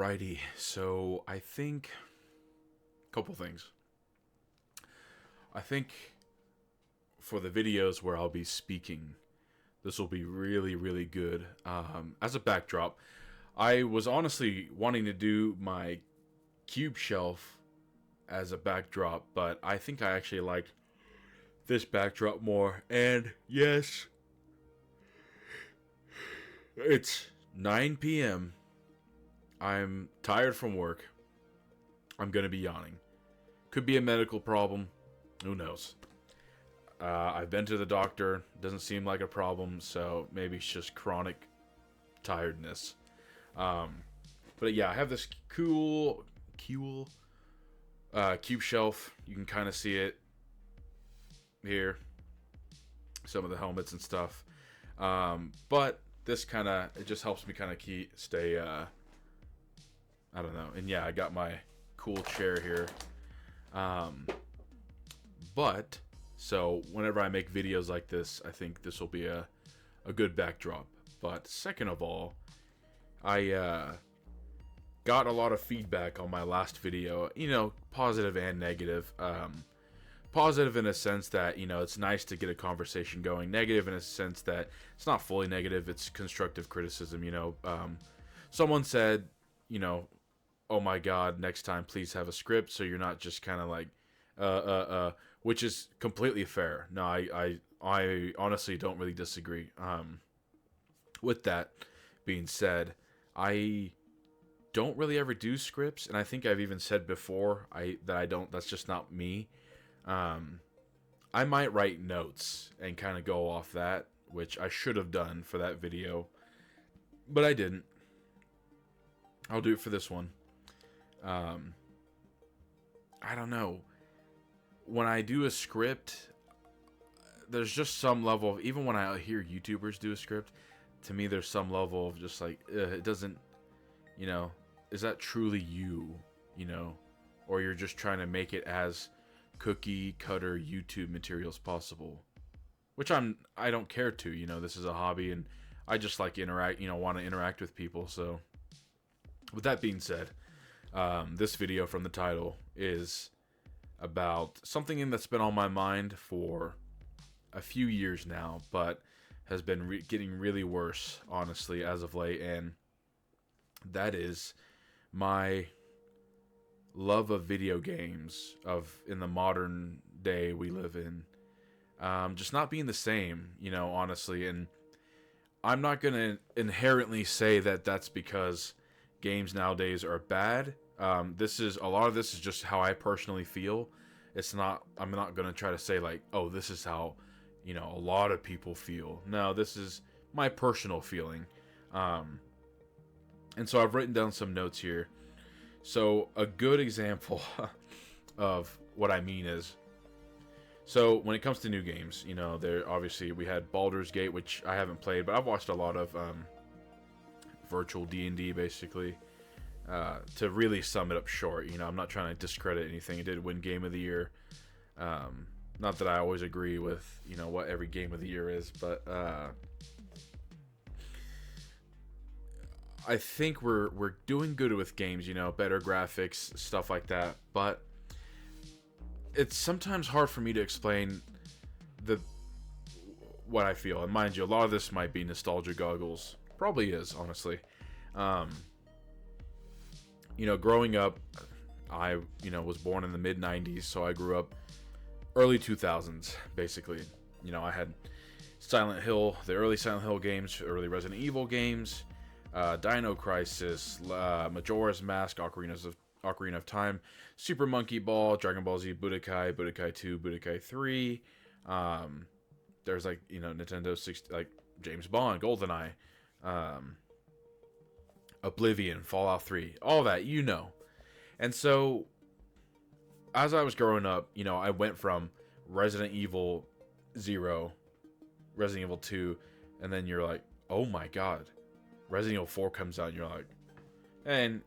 Alrighty, so I think a couple things. I think for the videos where I'll be speaking, this will be really, really good. As a backdrop, I was honestly wanting to do my cube shelf as a backdrop, but I think I actually like this backdrop more. And yes, it's 9 p.m. I'm tired from work. I'm gonna be yawning. Could be a medical problem. Who knows? I've been to the doctor. Doesn't seem like a problem, so maybe it's just chronic tiredness. But yeah, I have this cool cube shelf. You can kind of see it here. Some of the helmets and stuff. But this it just helps me kind of stay, I don't know. And yeah, I got my cool chair here. But so whenever I make videos like this, I think this will be a good backdrop. But second of all, I got a lot of feedback on my last video, positive and negative. Positive in a sense that, it's nice to get a conversation going. Negative in a sense that it's not fully negative, it's constructive criticism. Someone said, oh my god, next time please have a script so you're not just kind of like, which is completely fair. No, I honestly don't really disagree. With that being said, I don't really ever do scripts, and I think I've even said before that I don't. That's just not me. I might write notes and kind of go off that, which I should have done for that video, but I didn't. I'll do it for this one. I don't know. When I do a script, there's just some level of, even when I hear YouTubers do a script, to me there's some level of just like, it doesn't, is that truly you, or you're just trying to make it as cookie cutter YouTube material as possible, which I don't care to, this is a hobby and I just like want to interact with people. So with that being said, this video from the title is about something that's been on my mind for a few years now, but has been getting really worse, honestly, as of late, and that is my love of video games in the modern day we live in. Just not being the same, honestly, and I'm not going to inherently say that that's because games nowadays are bad. A lot of this is just how I personally feel. I'm not going to try to say like, oh, this is how, a lot of people feel. No, this is my personal feeling. And so I've written down some notes here. So a good example of what I mean is, so when it comes to new games, there obviously we had Baldur's Gate, which I haven't played, but I've watched a lot of virtual D&D basically. To really sum it up short, I'm not trying to discredit anything. It did win Game of the Year. Not that I always agree with, what every Game of the Year is, but I think we're doing good with games, better graphics, stuff like that. But it's sometimes hard for me to explain what I feel. And mind you, a lot of this might be nostalgia goggles. Probably is, honestly. Growing up, I, was born in the mid-90s, so I grew up early 2000s, basically. I had Silent Hill, the early Silent Hill games, early Resident Evil games, Dino Crisis, Majora's Mask, Ocarina of Time, Super Monkey Ball, Dragon Ball Z, Budokai 2, Budokai 3. There's Nintendo 60, James Bond, GoldenEye, Oblivion, Fallout 3, all that, And so, as I was growing up, I went from Resident Evil 0, Resident Evil 2, and then you're like, oh my god, Resident Evil 4 comes out, and you're like, and,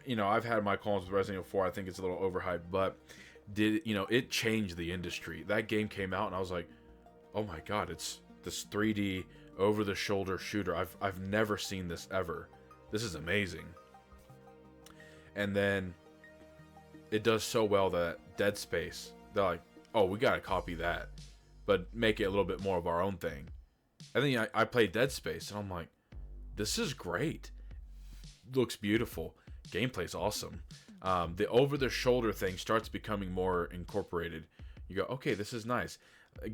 I've had my qualms with Resident Evil 4, I think it's a little overhyped, but it changed the industry. That game came out, and I was like, oh my god, it's this 3D, over-the-shoulder shooter. I've never seen this ever. This is amazing. And then it does so well that Dead Space, they're like, oh, we gotta copy that, but make it a little bit more of our own thing. And then I played Dead Space, and I'm like, this is great. Looks beautiful. Gameplay's awesome. The over-the-shoulder thing starts becoming more incorporated. You go, okay, this is nice.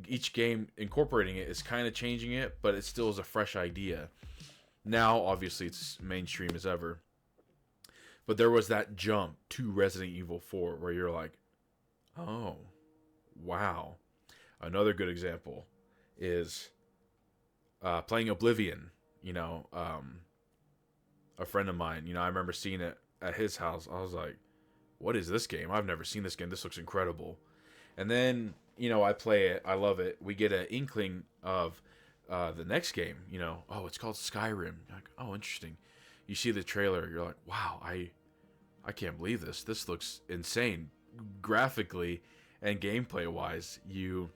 Each game incorporating it is kind of changing it, but it still is a fresh idea. Now, obviously, it's mainstream as ever. But there was that jump to Resident Evil 4 where you're like, oh, wow. Another good example is playing Oblivion. A friend of mine, I remember seeing it at his house. I was like, what is this game? I've never seen this game. This looks incredible. And then, I play it. I love it. We get an inkling of the next game. Oh, it's called Skyrim. You're like, oh, interesting. You see the trailer. You're like, wow, I can't believe this. This looks insane. Graphically and gameplay-wise, you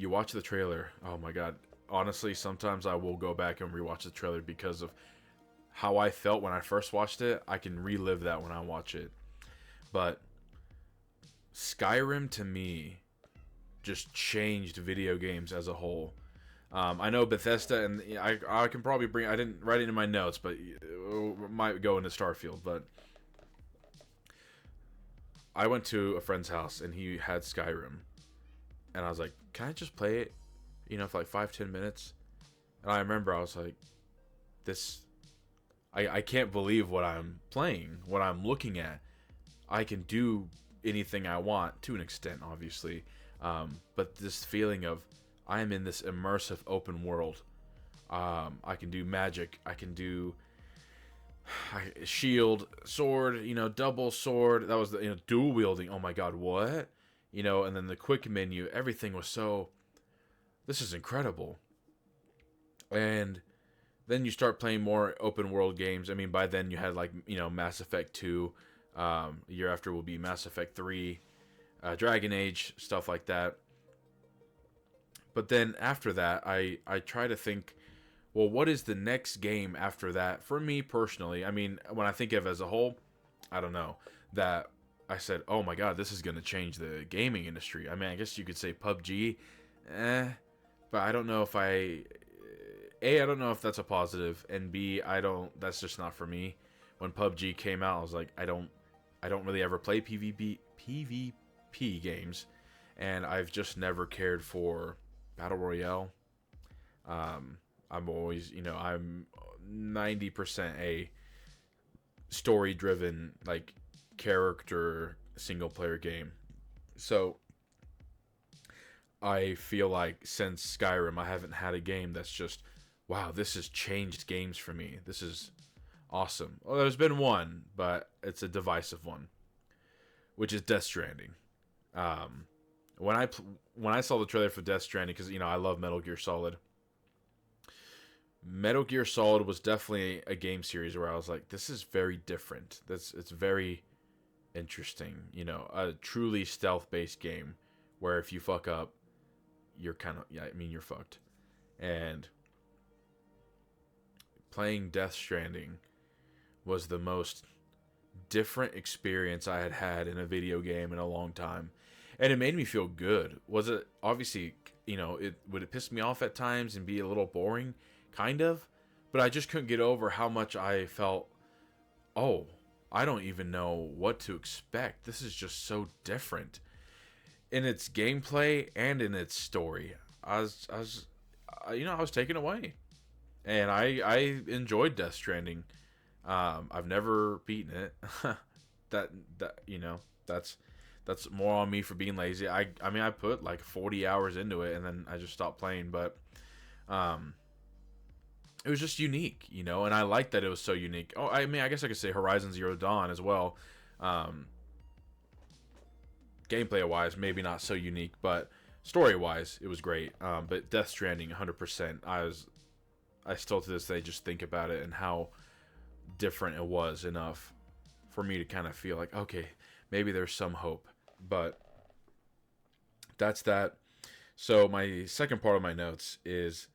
watch the trailer. Oh, my God. Honestly, sometimes I will go back and rewatch the trailer because of how I felt when I first watched it. I can relive that when I watch it. But Skyrim, to me, just changed video games as a whole. I know Bethesda, and I can probably bring... I didn't write it in my notes, but it might go into Starfield. But I went to a friend's house, and he had Skyrim. And I was like, can I just play it? For like 5-10 minutes. And I remember I was like, I can't believe what I'm playing, what I'm looking at. I can do anything I want, to an extent, obviously. But this feeling of, I'm in this immersive open world. I can do magic. I can do shield, sword, double sword. That was the dual wielding. Oh my God, what? And then the quick menu, everything was so... This is incredible. And then you start playing more open world games. I mean, by then you had Mass Effect 2. A year after will be Mass Effect 3. Dragon Age, stuff like that. But then after that, I try to think, well, what is the next game after that? For me personally, I mean, when I think of it as a whole, I don't know. That I said, oh my God, this is going to change the gaming industry. I mean, I guess you could say PUBG. But I don't know if I don't know if that's a positive, and B, that's just not for me. When PUBG came out, I was like, I don't really ever play PvP games, and I've just never cared for Battle Royale. I'm always, I'm 90% a story-driven, character single-player game. So I feel like since Skyrim, I haven't had a game that's just, wow, this has changed games for me. This is awesome. Well, there's been one, but it's a divisive one, which is Death Stranding. When I saw the trailer for Death Stranding, because I love Metal Gear Solid. Metal Gear Solid was definitely a game series where I was like, this is very different. It's very interesting. A truly stealth-based game where if you fuck up, you're you're fucked. And playing Death Stranding was the most different experience I had had in a video game in a long time. And it made me feel good. Was it, obviously, would it piss me off at times and be a little boring? Kind of. But I just couldn't get over how much I felt, oh, I don't even know what to expect. This is just so different. In its gameplay and in its story, I was taken away, and I enjoyed Death Stranding. I've never beaten it. That's more on me for being lazy. I mean, I put 40 hours into it, and then I just stopped playing. But it was just unique, and I liked that it was so unique. Oh, I mean, I guess I could say Horizon Zero Dawn as well. Gameplay-wise, maybe not so unique, but story-wise, it was great. But Death Stranding, 100%. I still to this day just think about it and how different it was enough for me to kind of feel like, okay, maybe there's some hope. But that's that. So my second part of my notes is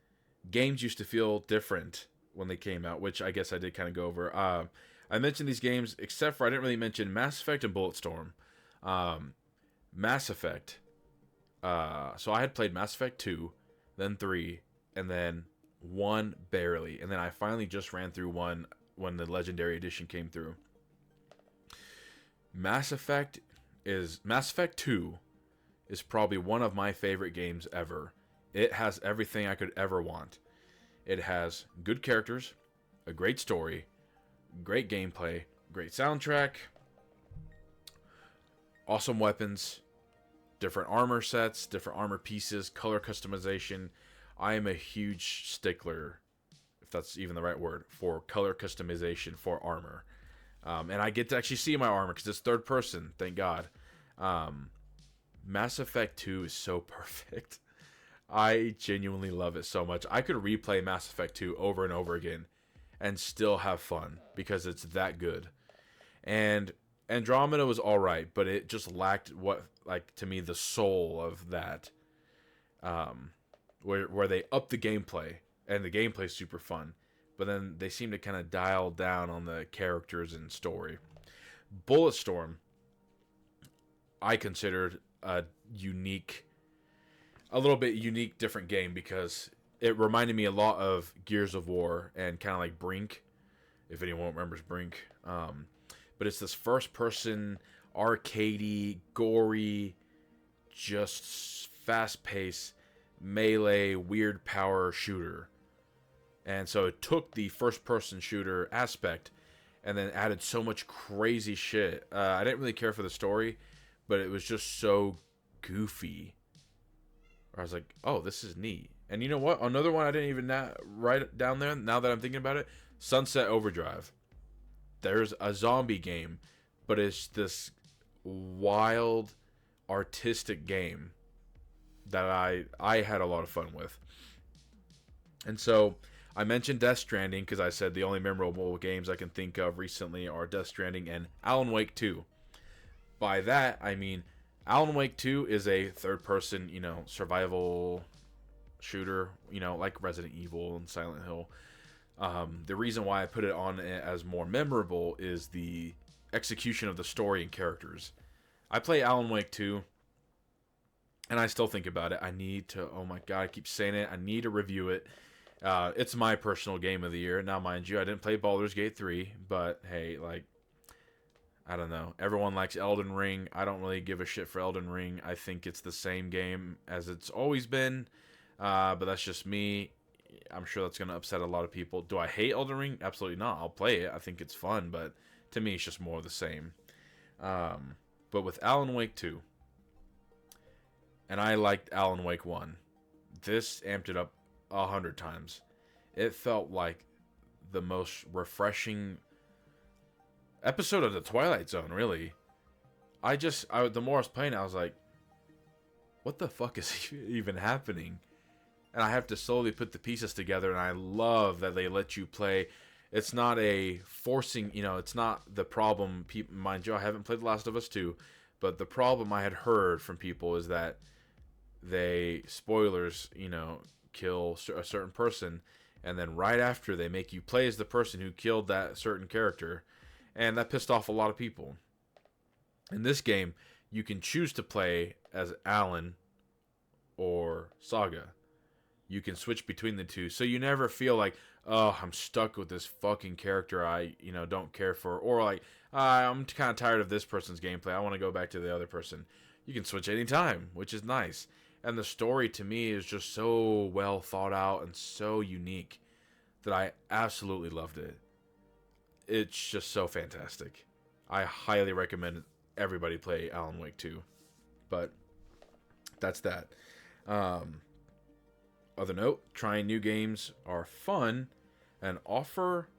games used to feel different when they came out, which I guess I did kind of go over. I mentioned these games, except for I didn't really mention Mass Effect and Bulletstorm. Mass Effect. So I had played Mass Effect 2, then 3, and then 1 barely. And then I finally just ran through 1 when the Legendary Edition came through. Mass Effect 2 is probably one of my favorite games ever. It has everything I could ever want. It has good characters, a great story, great gameplay, great soundtrack, awesome weapons, different armor sets, different armor pieces, color customization. I am a huge stickler, if that's even the right word, for color customization for armor. And I get to actually see my armor because it's third person, thank God. Mass Effect 2 is so perfect. I genuinely love it so much. I could replay Mass Effect 2 over and over again and still have fun because it's that good. And Andromeda was alright, but it just lacked what, like, to me, the soul of that. Where they up the gameplay, and the gameplay is super fun, but then they seem to kind of dial down on the characters and story. Bulletstorm, I considered a little bit unique, different game because it reminded me a lot of Gears of War and kind of like Brink, if anyone remembers Brink. But it's this first-person, arcadey, gory, just fast-paced, melee, weird power shooter. And so it took the first-person shooter aspect and then added so much crazy shit. I didn't really care for the story, but it was just so goofy. I was like, oh, this is neat. And you know what? Another one I didn't even write down there, now that I'm thinking about it, Sunset Overdrive. There's a zombie game, but it's this wild, artistic game that I had a lot of fun with. And so I mentioned Death Stranding because I said the only memorable games I can think of recently are Death Stranding and Alan Wake 2. By that, I mean Alan Wake 2 is a third-person, survival shooter, like Resident Evil and Silent Hill. The reason why I put it on as more memorable is the execution of the story and characters. I play Alan Wake 2, and I still think about it. I need to, oh my god, I keep saying it, I need to review it. It's my personal game of the year. Now, mind you, I didn't play Baldur's Gate 3, but hey, I don't know. Everyone likes Elden Ring. I don't really give a shit for Elden Ring. I think it's the same game as it's always been, but that's just me. I'm sure that's going to upset a lot of people. Do I hate Elden Ring? Absolutely not. I'll play it. I think it's fun, but to me, it's just more of the same. But with Alan Wake 2, and I liked Alan Wake 1, this amped it up 100 times. It felt like the most refreshing episode of the Twilight Zone, really. The more I was playing it, I was like, what the fuck is even happening? And I have to slowly put the pieces together, and I love that they let you play. It's not a forcing, it's not the problem. Mind you, I haven't played The Last of Us 2, but the problem I had heard from people is that they, spoilers, kill a certain person, and then right after they make you play as the person who killed that certain character, and that pissed off a lot of people. In this game, you can choose to play as Alan or Saga. You can switch between the two, so you never feel like, oh, I'm stuck with this fucking character I, don't care for, or like, I'm kind of tired of this person's gameplay, I want to go back to the other person. You can switch anytime, which is nice. And the story, to me, is just so well thought out and so unique that I absolutely loved it. It's just so fantastic. I highly recommend everybody play Alan Wake 2. But that's that. Other note, trying new games are fun and offer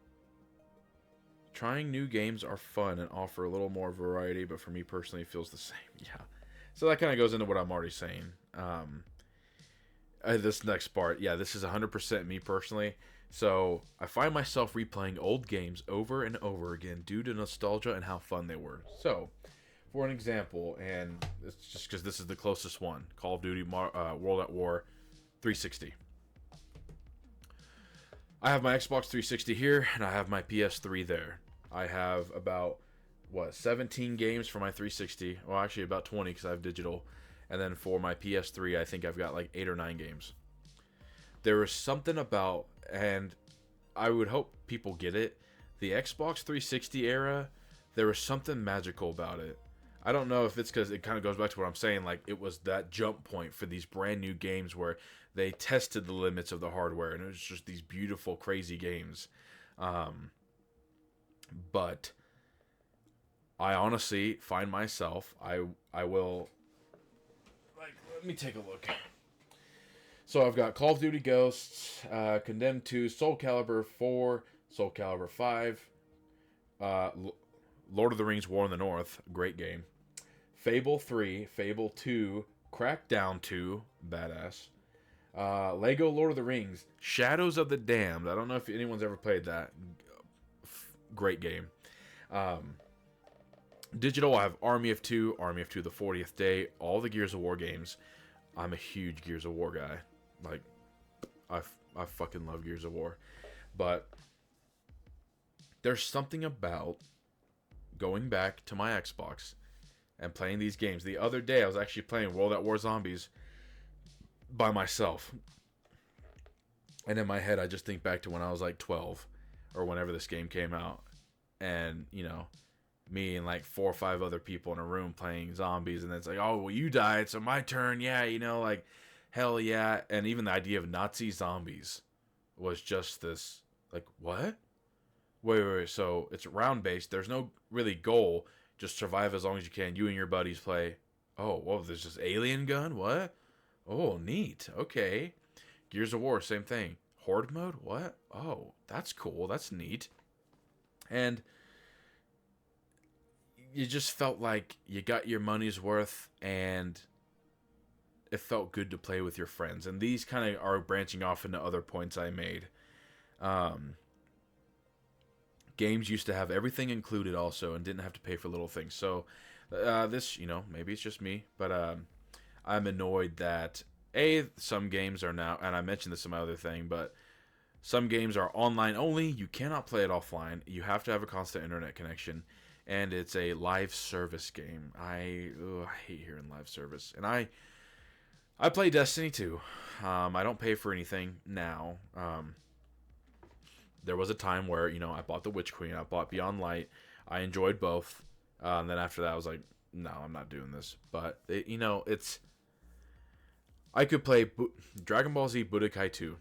a little more variety, but for me personally, it feels the same. Yeah. So that kind of goes into what I'm already saying. This next part, this is 100% me personally. So I find myself replaying old games over and over again due to nostalgia and how fun they were. So, for an example, and it's just because this is the closest one, Call of Duty World at War 360. I have my Xbox 360 here, and I have my PS3 there. I have about, 17 games for my 360. Well, actually about 20 because I have digital. And then for my PS3, I think I've got like 8 or 9 games. There is something about, and I would hope people get it, the Xbox 360 era, there was something magical about it. I don't know if it's because it kind of goes back to what I'm saying, like it was that jump point for these brand new games where they tested the limits of the hardware, and it was just these beautiful, crazy games. Um, but I honestly find myself, I will, like, let me take a look. So I've got Call of Duty Ghosts, Condemned 2, Soul Calibur 4, Soul Calibur 5, uh, Lord of the Rings War in the North, great game. Fable 3, Fable 2, Crackdown 2, badass. Lego Lord of the Rings, Shadows of the Damned. I don't know if anyone's ever played that. Great game. Digital, I have Army of Two, the 40th Day, all the Gears of War games. I'm a huge Gears of War guy. Like, I fucking love Gears of War. But there's something about going back to my Xbox and playing these games. The other day, I was actually playing World at War Zombies by myself. And in my head, I just think back to when I was like 12 or whenever this game came out. And, you know, me and like 4 or 5 other people in a room playing zombies. And then it's like, oh, well, you died, so my turn. Yeah, you know, like, hell yeah. And even the idea of Nazi zombies was just this, like, what? Wait. So it's round based. There's no really goal. Just survive as long as you can. You and your buddies play. Oh, well, there's this alien gun? What? Oh, neat. Okay. Gears of War, same thing. Horde mode? What? Oh, that's cool. That's neat. And you just felt like you got your money's worth, and it felt good to play with your friends. And these kind of are branching off into other points I made. Games used to have everything included also and didn't have to pay for little things. So this, you know, maybe it's just me, but I'm annoyed that some games are now, and I mentioned this in my other thing, but some games are online only. You cannot play it offline. You have to have a constant internet connection, and it's a live service game. I hate hearing live service, and I play Destiny 2. I don't pay for anything now. There was a time where, you know, I bought the Witch Queen, I bought Beyond Light. I enjoyed both. And then after that, I was like, no, I'm not doing this. But, you know, I could play Dragon Ball Z Budokai 2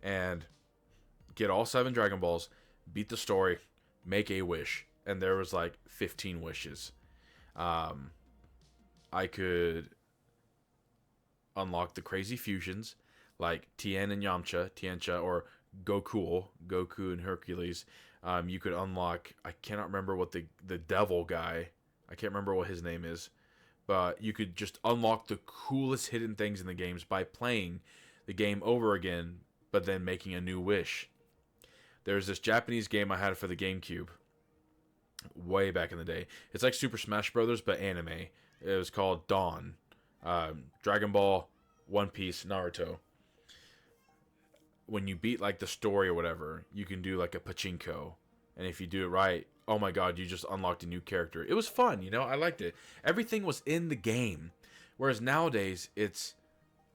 and get all 7 Dragon Balls, beat the story, make a wish. And there was like 15 wishes. I could unlock the crazy fusions like Tien and Tiancha, or Goku and Hercules. You could unlock, I cannot remember what the devil guy, I can't remember what his name is, but you could just unlock the coolest hidden things in the games by playing the game over again, but then making a new wish. There's this Japanese game I had for the GameCube way back in the day. It's like Super Smash Brothers, but anime. It was called Dawn. Dragon Ball, One Piece, Naruto. When you beat like the story or whatever, you can do like a pachinko, and if you do it right, oh my god, you just unlocked a new character. It was fun, you know. I liked it. Everything was in the game, whereas nowadays it's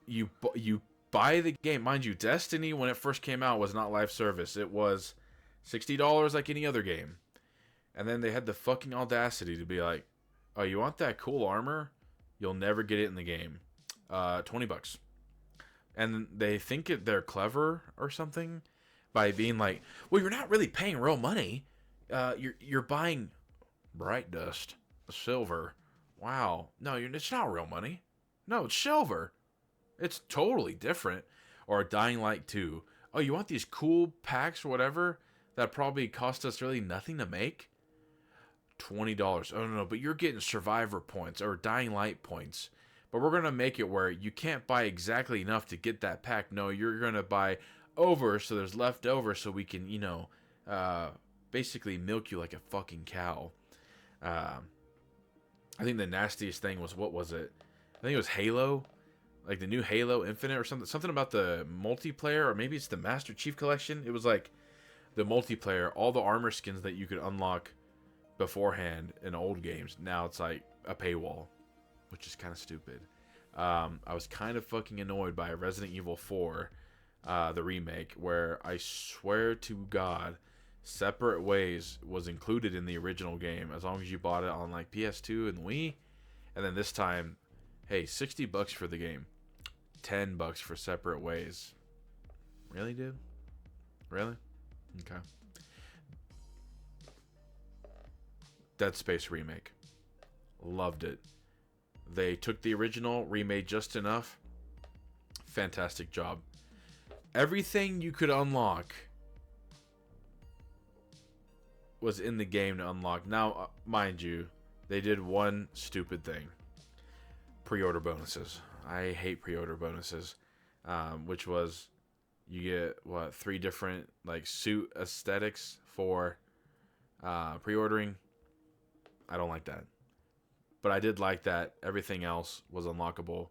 you buy the game. Mind you, Destiny when it first came out was not live service. It was $60 like any other game, and then they had the fucking audacity to be like, oh, you want that cool armor? You'll never get it in the game. $20. And they think they're clever or something by being like, well, you're not really paying real money. You're buying bright dust, silver. Wow. No, it's not real money. No, it's silver. It's totally different. Or Dying Light 2. Oh, you want these cool packs or whatever that probably cost us really nothing to make? $20. Oh, no, but you're getting survivor points or Dying Light points. But we're going to make it where you can't buy exactly enough to get that pack. No, you're going to buy over so there's left over so we can, you know, basically milk you like a fucking cow. I think the nastiest thing was, what was it? I think it was Halo. Like the new Halo Infinite or something. Something about the multiplayer, or maybe it's the Master Chief Collection. It was like the multiplayer, all the armor skins that you could unlock beforehand in old games, now it's like a paywall, which is kind of stupid. I was kind of fucking annoyed by Resident Evil 4, the remake, where I swear to God, Separate Ways was included in the original game as long as you bought it on like PS2 and Wii. And then this time, hey, $60 for the game, $10 for Separate Ways. Really, dude? Really? Okay. Dead Space remake. Loved it. They took the original, remade just enough. Fantastic job. Everything you could unlock was in the game to unlock. Now, mind you, they did one stupid thing. Pre-order bonuses. I hate pre-order bonuses. Which was, you get, 3 different, like, suit aesthetics for pre-ordering. I don't like that. But I did like that everything else was unlockable.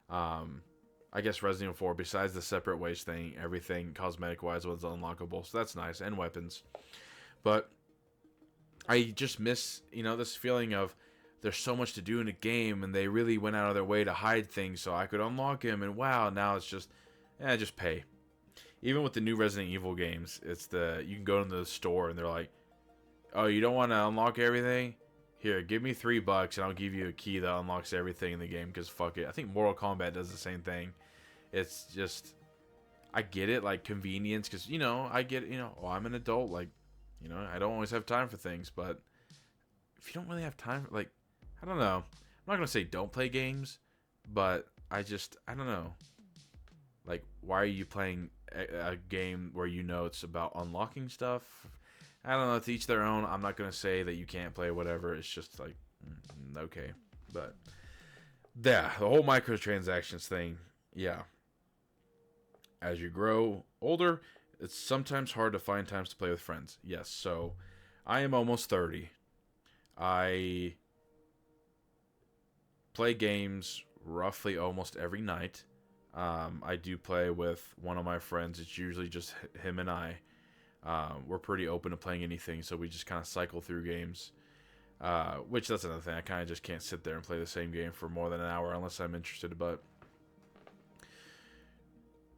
I guess Resident Evil 4, besides the Separate Ways thing, everything cosmetic-wise was unlockable. So that's nice. And weapons. But I just miss, this feeling of there's so much to do in a game, and they really went out of their way to hide things so I could unlock him. And wow, now it's just pay. Even with the new Resident Evil games, you can go into the store and they're like, oh, you don't want to unlock everything? Here, give me $3 and I'll give you a key that unlocks everything in the game, because fuck it. I think Mortal Kombat does the same thing. It's just, I get it, like, convenience, because, I get, I'm an adult, like, I don't always have time for things, but if you don't really have time, like, I don't know. I'm not going to say don't play games, but I don't know. Like, why are you playing a game where it's about unlocking stuff? I don't know, to each their own. I'm not going to say that you can't play whatever. It's just like, okay. But, yeah, the whole microtransactions thing, yeah. As you grow older, it's sometimes hard to find times to play with friends. Yes, so I am almost 30. I play games roughly almost every night. I do play with one of my friends. It's usually just him and I. We're pretty open to playing anything, so we just kind of cycle through games. Which, that's another thing. I kind of just can't sit there and play the same game for more than an hour unless I'm interested. But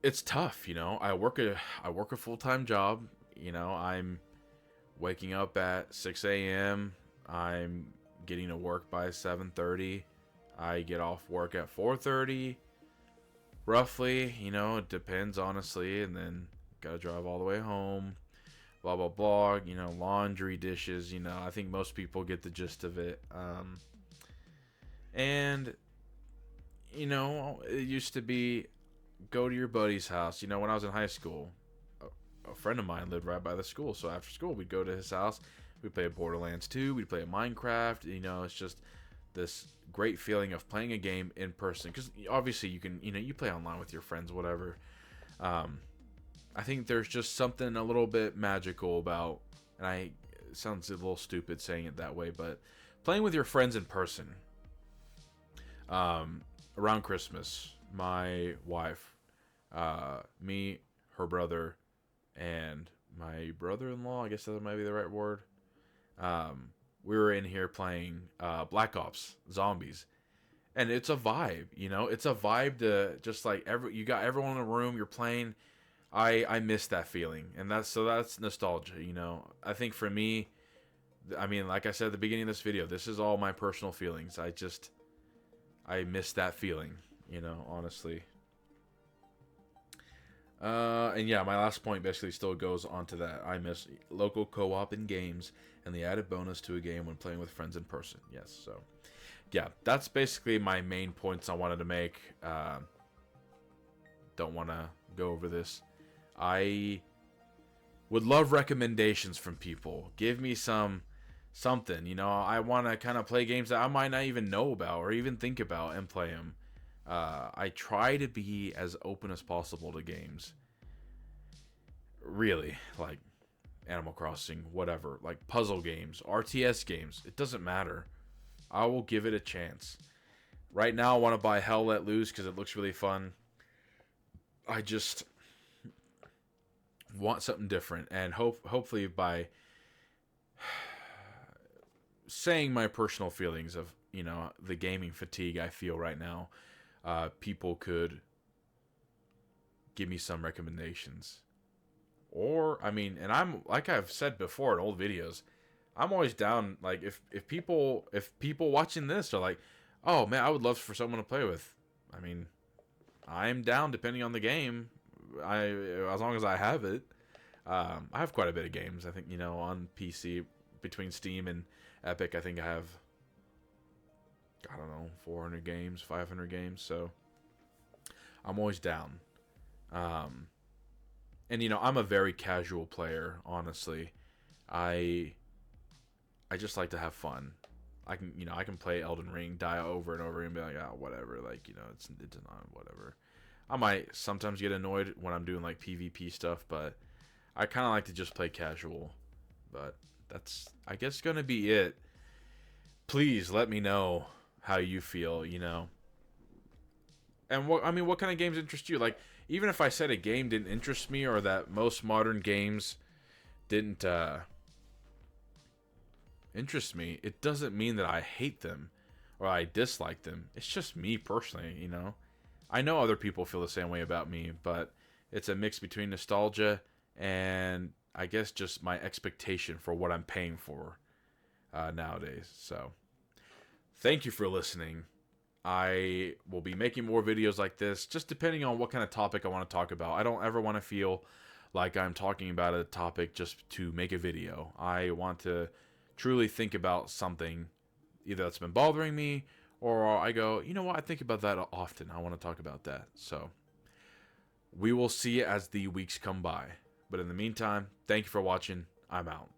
it's tough, I work a full-time job. I'm waking up at 6 a.m. I'm getting to work by 7:30. I get off work at 4:30. Roughly, it depends, honestly. And then gotta drive all the way home. Blah, blah, blah. Laundry, dishes. I think most people get the gist of it. And, it used to be go to your buddy's house. When I was in high school, a friend of mine lived right by the school. So after school, we'd go to his house. We'd play Borderlands 2. We'd play Minecraft. It's just this great feeling of playing a game in person. Because obviously you can, you play online with your friends, whatever. I think there's just something a little bit magical about, and it sounds a little stupid saying it that way, but playing with your friends in person. Around Christmas, my wife, me, her brother, and my brother-in-law, I guess that might be the right word. We were in here playing Black Ops Zombies, and it's a vibe. It's a vibe to just like you got everyone in the room, you're playing. I miss that feeling, and that's nostalgia. I think for me, like I said at the beginning of this video, this is all my personal feelings. I miss that feeling, honestly. And yeah, my last point basically still goes on to that. I miss local co-op in games and the added bonus to a game when playing with friends in person. Yes, so yeah, that's basically my main points I wanted to make. Don't want to go over this. I would love recommendations from people. Give me something. I want to kind of play games that I might not even know about or even think about and play them. I try to be as open as possible to games. Really, like Animal Crossing, whatever, like puzzle games, RTS games. It doesn't matter. I will give it a chance. Right now, I want to buy Hell Let Loose because it looks really fun. want something different, and hopefully by saying my personal feelings of, the gaming fatigue I feel right now, people could give me some recommendations. Or, I mean, and I'm, like I've said before in old videos, I'm always down. Like, if people watching this are like, oh man, I would love for someone to play with. I mean, I'm down depending on the game. As long as I have it. I have quite a bit of games. I think, on PC, between Steam and Epic, I think I have, I don't know, 400 games, 500 games. So I'm always down. Um, and I'm a very casual player. Honestly, I I just like to have fun. I can play Elden Ring, die over and over and be like, oh, whatever. Like, it's not whatever. I might sometimes get annoyed when I'm doing like PvP stuff, but I kind of like to just play casual. But that's, I guess, gonna be it. Please let me know how you feel. And what kind of games interest you? Like, even if I said a game didn't interest me, or that most modern games didn't interest me, it doesn't mean that I hate them or I dislike them. It's just me personally. I know other people feel the same way about me, but it's a mix between nostalgia and, I guess, just my expectation for what I'm paying for nowadays. So, thank you for listening. I will be making more videos like this, just depending on what kind of topic I want to talk about. I don't ever want to feel like I'm talking about a topic just to make a video. I want to truly think about something, either that's been bothering me, or I go, you know what, I think about that often. I want to talk about that. So we will see as the weeks come by. But in the meantime, thank you for watching. I'm out.